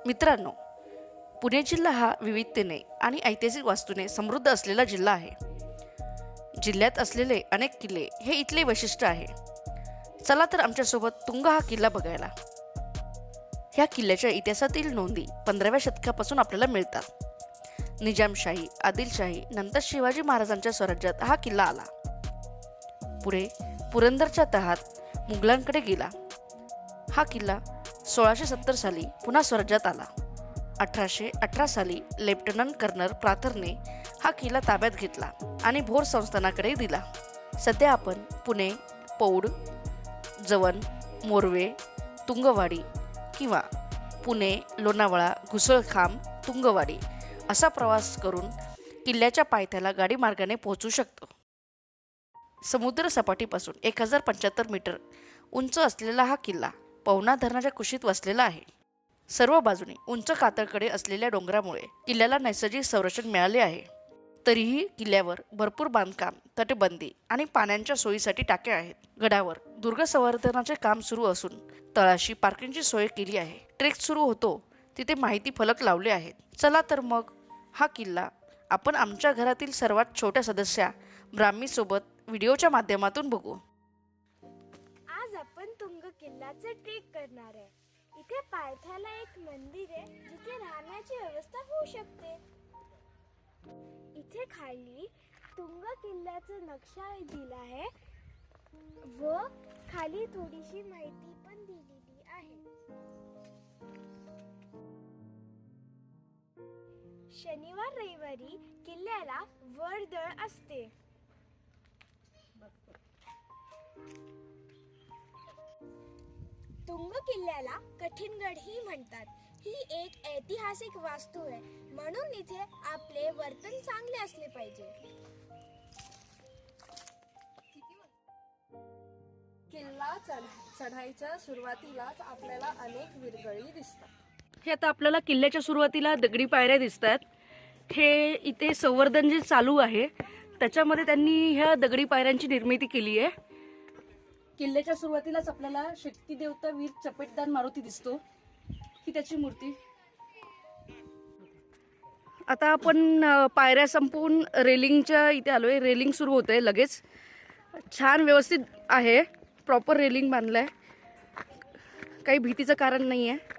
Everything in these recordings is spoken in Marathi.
मित्रांनो, पुणे जिल्हा हा विविधतेने आणि ऐतिहासिक वास्तूने समृद्ध असलेला जिल्हा आहे. जिल्ह्यात असलेले अनेक किल्ले हे इथले वैशिष्ट्य आहे. चला तर आमच्यासोबत तुंग हा किल्ला बघायला. ह्या किल्ल्याच्या इतिहासातील नोंदी 15व्या शतकापासून आपल्याला मिळतात. निजामशाही, आदिलशाही नंतर शिवाजी महाराजांच्या स्वराज्यात हा किल्ला आला. पुढे पुरंदरच्या तहात मुघलांकडे गेला. हा किल्ला 1670 साली पुन्हा स्वराज्यात आला. 1818 साली लेफ्टनंट कर्नल प्राथरने हा किल्ला ताब्यात घेतला आणि भोर संस्थानाकडे दिला. सध्या आपण पुणे, पौड, जवण, मोरवे, तुंगवाडी किंवा पुणे, लोणावळा, घुसळखांब, तुंगवाडी असा प्रवास करून किल्ल्याच्या पायथ्याला गाडी मार्गाने पोहोचू शकतो. समुद्र सपाटीपासून 1075 मीटर उंच असलेला हा किल्ला पवना धरणाच्या कुशीत वसलेला आहे. सर्व बाजूने उंच कातळकडे असलेल्या डोंगरामुळे किल्ल्याला नैसर्गिक संरक्षण मिळाले आहे. तरीही किल्ल्यावर भरपूर बांधकाम, तटबंदी आणि पाण्याच्या सोयीसाठी टाके आहेत. गडावर दुर्ग संवर्धनाचे काम सुरू असून तळाशी पार्किंगची सोय केली आहे. ट्रेक सुरू होतो तिथे माहिती फलक लावले आहेत. चला तर मग हा किल्ला आपण आमच्या घरातील सर्वात छोट्या सदस्या ब्राह्मी सोबत व्हिडिओच्या माध्यमातून बघू. आज आपण तुंग किल्ल्याचे ट्रेक करणार आहे. इथे पायथ्याला एक मंदिर आहे जिथे राहण्याची व्यवस्था होऊ शकते. इथे खाली तुंग किल्ल्याचा नक्षा दिला आहे व खाली थोडीशी माहिती पण दिलेली आहे. शनिवार रविवारी किल्ल्याला वर्दळ असते. तुंग किल्ल्याला कठीणगडही म्हणतात. ही एक ऐतिहासिक वास्तू आहे म्हणून इथे आपले वर्तन चांगले असले पाहिजे. किल्ला चढाईच्या सुरुवातीलाच आपल्याला अनेक विरगळी दिसतात. हे आता आपल्याला किल्ल्याच्या सुरुवातीला दगडी पायऱ्या दिसतात. हे इथे संवर्धन जे चालू आहे त्याच्यामध्ये त्यांनी ह्या दगडी पायऱ्यांची निर्मिती केली आहे. किल्ल्याच्या सुरुवातीलाच आपल्याला शक्ती देवता वीर चपेटदान मारुती दिसतो, ही त्याची मूर्ती. आता आपण पायऱ्या संपवून रेलिंगच्या इथे आलोय. रेलिंग सुरू होते लगेच. छान व्यवस्थित आहे, प्रॉपर रेलिंग बांधलंय, काही भीतीचं कारण नाही आहे.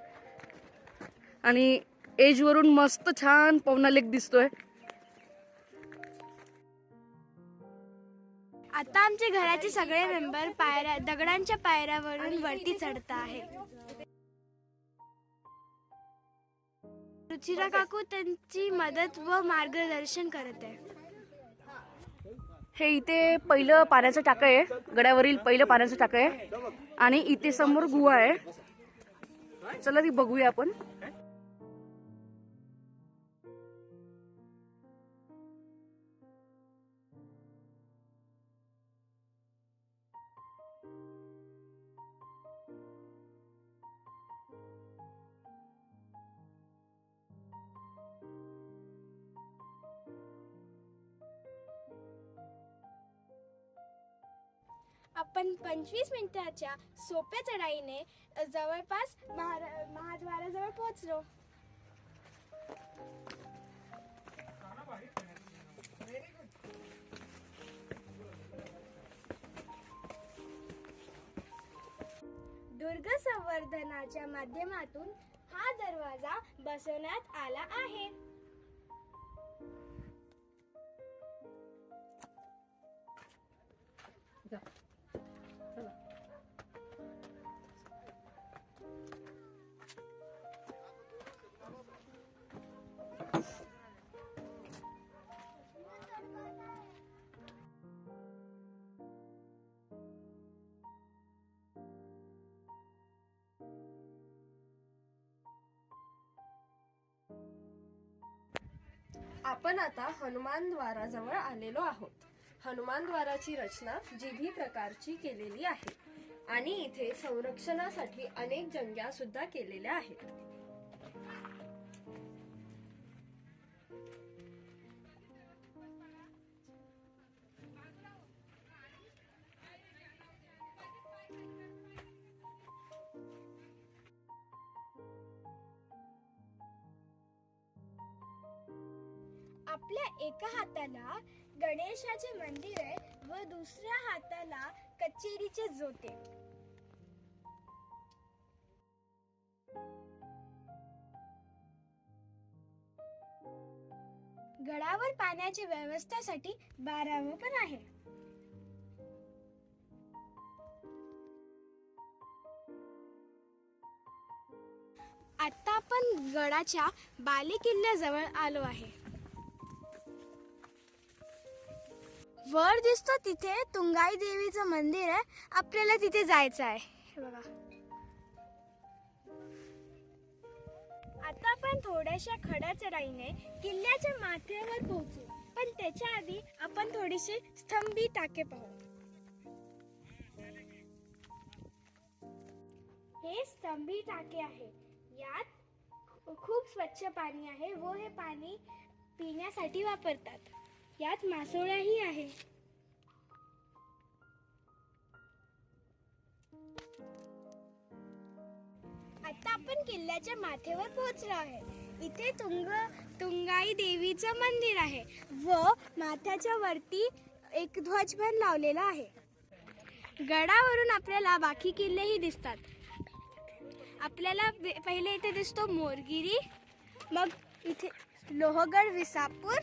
आणि एजवरून मस्त छान पवना लेक दिसतोय. आता आमचे घराचे सगळे मेंबर दगडांच्या पायऱ्यावरून वरती चढत आहे. रुचिरा काकू त्यांची मदत व मार्गदर्शन करत आहे. हे इथे पहिलं पाण्याचं टाकं आहे, गडावरील पहिलं पाण्याचं टाकं आहे आणि इथे समोर गुहा आहे. चला ती बघूया आपण. आपण 25 मिनिटाच्या सोप्या चढाईने जवळपास महाद्वाराजवळ पोहोचलो. दुर्ग संवर्धनाच्या माध्यमातून हा दरवाजा बसवण्यात आला आहे. आपण आता हनुमान द्वाराजवळ आलेलो आहोत. हनुमान द्वाराची रचना जीभी प्रकारची केलेली आहे आणि इथे संरक्षणासाठी अनेक जंग्या सुद्धा केलेल्या आहेत. आपल्या एका हाताला गणेशाचे मंदिर आहे व दुसऱ्या हाताला कचेरीचे जोते. गडावर पाण्याची व्यवस्थेसाठी बारावं पण आहे. आता आपण गडाच्या बाले किल्ल्याजवळ आलो आहे. वर दिसतो तिथे तुंगाई देवीचं मंदिर आहे. आपल्याला तिथे जायचं आहे. हे बघा. आता आपण थोड्याशा खड्या चढाईने किल्ल्याच्या माथ्यावर पोहोचू, पण त्याच्या आधी आपण थोडीशी स्तंभी टाके पाहू. हे स्तंभी टाके आहे. यात खूप स्वच्छ पाणी आहे व हे पाणी पिण्यासाठी वापरतात. यात मासोळ्याही आहे. आता आपण किल्ल्याच्या माथ्यावर पोहोचलो आहे. इथे तुंगाई देवीचं मंदिर आहे व माथ्याच्या वरती एक ध्वजभर लावलेला आहे. गडावरून आपल्याला बाकी किल्लेही दिसतात. आपल्याला पहिले इथे दिसतो मोरगिरी, मग इथे लोहगड, विसापूर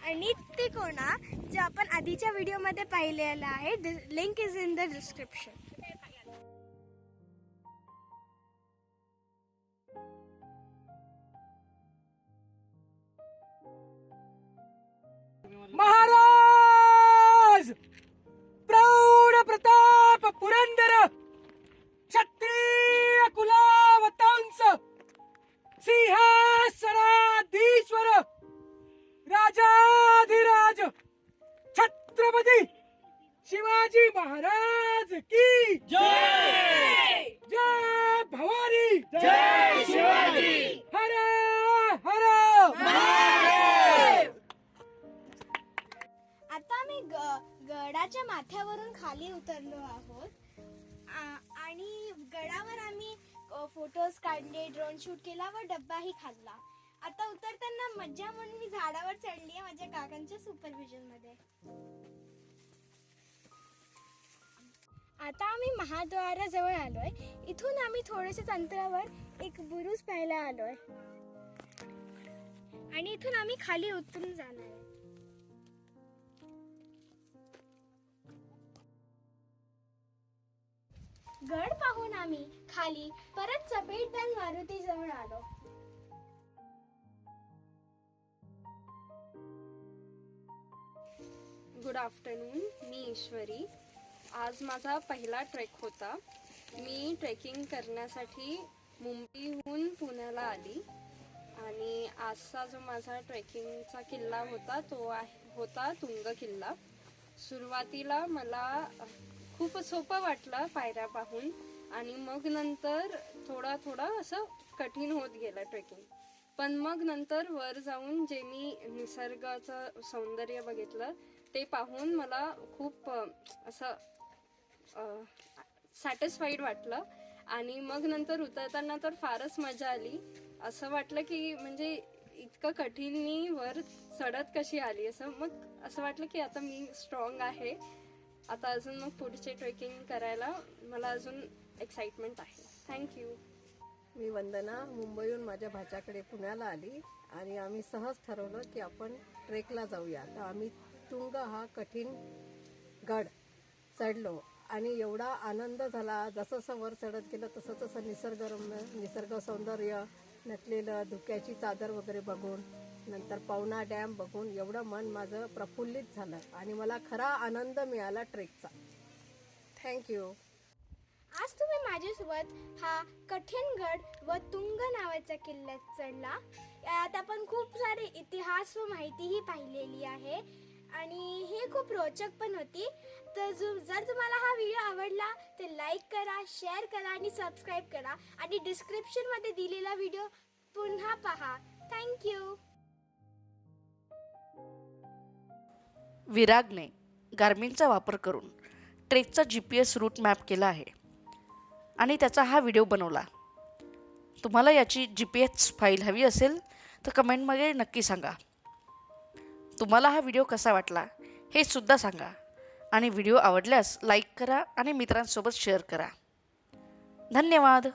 आणि तिकोना, जे आपण आधीच्या व्हिडिओमध्ये पाहिलेला आहे. Link is in the description. Maharaj प्रौढ प्रताप पुरंदर क्षत्रिय कुलावतांस सिंहासनाधीश्वर राजाधिराज छत्रपती शिवाजी महाराज की जय. जय भवानी. जय शिवाजी. हर हर महादेव. आता आम्ही गडाच्या माथ्यावरून खाली उतरलो आहोत आणि गडावर आम्ही फोटोज काढले, ड्रोन शूट केला व डब्बाही खाल्ला. आता उतरताना मज्जा म्हणून मी झाडावर चढली आहे माझ्या काकांच्या सुपरविजन मध्ये. आता आम्ही महाद्वाराजवळ आलोय. इथून आम्ही थोड्याशाच अंतरावर एक बुरुज पाहायला आलोय आणि इथून आम्ही खाली उतरून जाणार आहे. गड पाहून आम्ही खाली परत चपेटदान मारुती जवळ आलो. Good afternoon. मी ईश्वरी. आज माझा पहिला ट्रेक होता. मी ट्रेकिंग करण्यासाठी मुंबईहून पुण्याला आली आणि आजचा जो माझा ट्रेकिंगचा किल्ला होता तो होता तुंग किल्ला. सुरुवातीला मला खूप सोपं वाटलं पायऱ्या पाहून आणि मग नंतर थोडा असं कठीण होत गेलं ट्रेकिंग. पण मग नंतर वर जाऊन जे मी निसर्गाचं सौंदर्य बघितलं ते पाहून मला खूप असं सॅटिस्फाईड वाटलं आणि मग नंतर उतरताना तर फारच मजा आली. असं वाटलं की म्हणजे इतकं कठीण मी वर चढत कशी आली, मग असं वाटलं की आता मी स्ट्रॉंग आहे. आता अजून मग पुढचे ट्रेकिंग करायला मला अजून एक्साइटमेंट आहे. थँक्यू. मी वंदना. मुंबईहून माझ्या भाच्याकडे पुण्याला आली आणि आम्ही सहज ठरवलं की आपण ट्रेकला जाऊया. तर आम्ही तुंग हा कठीण गड चढलो आणि एवढा आनंद झाला. जसं जसं वर चढत गेलं तसं तसं निसर्ग सौंदर्य नटलेलं, धुक्याची चादर वगैरे बघून, नंतर पवना डॅम बघून एवढं मन माझं प्रफुल्लित झालं आणि मला खरा आनंद मिळाला ट्रेकचा. थँक्यू. आज तुम्ही माझ्यासोबत हा कठीण गड व तुंग नावाचा किल्ला चढला. यात आपण खूप सारे इतिहास व माहितीही पाहिलेली आहे आणि हे खूप रोचक पण होती. तर जर तुम्हाला हा व्हिडिओ आवडला तर लाईक करा, शेअर करा आणि सबस्क्राईब करा आणि डिस्क्रिप्शनमध्ये दिलेला व्हिडिओ पुन्हा पहा. थँक्यू. विरागने गार्मिनचा वापर करून ट्रेकचा GPS रूट मॅप केला आहे आणि त्याचा हा व्हिडिओ बनवला. तुम्हाला याची GPS फाईल हवी असेल तर कमेंटमध्ये नक्की सांगा. तुम्हाला हा व्हिडिओ कसा वाटला हे सुद्धा सांगा आणि व्हिडिओ आवडल्यास लाईक करा आणि मित्रांसोबत शेअर करा. धन्यवाद.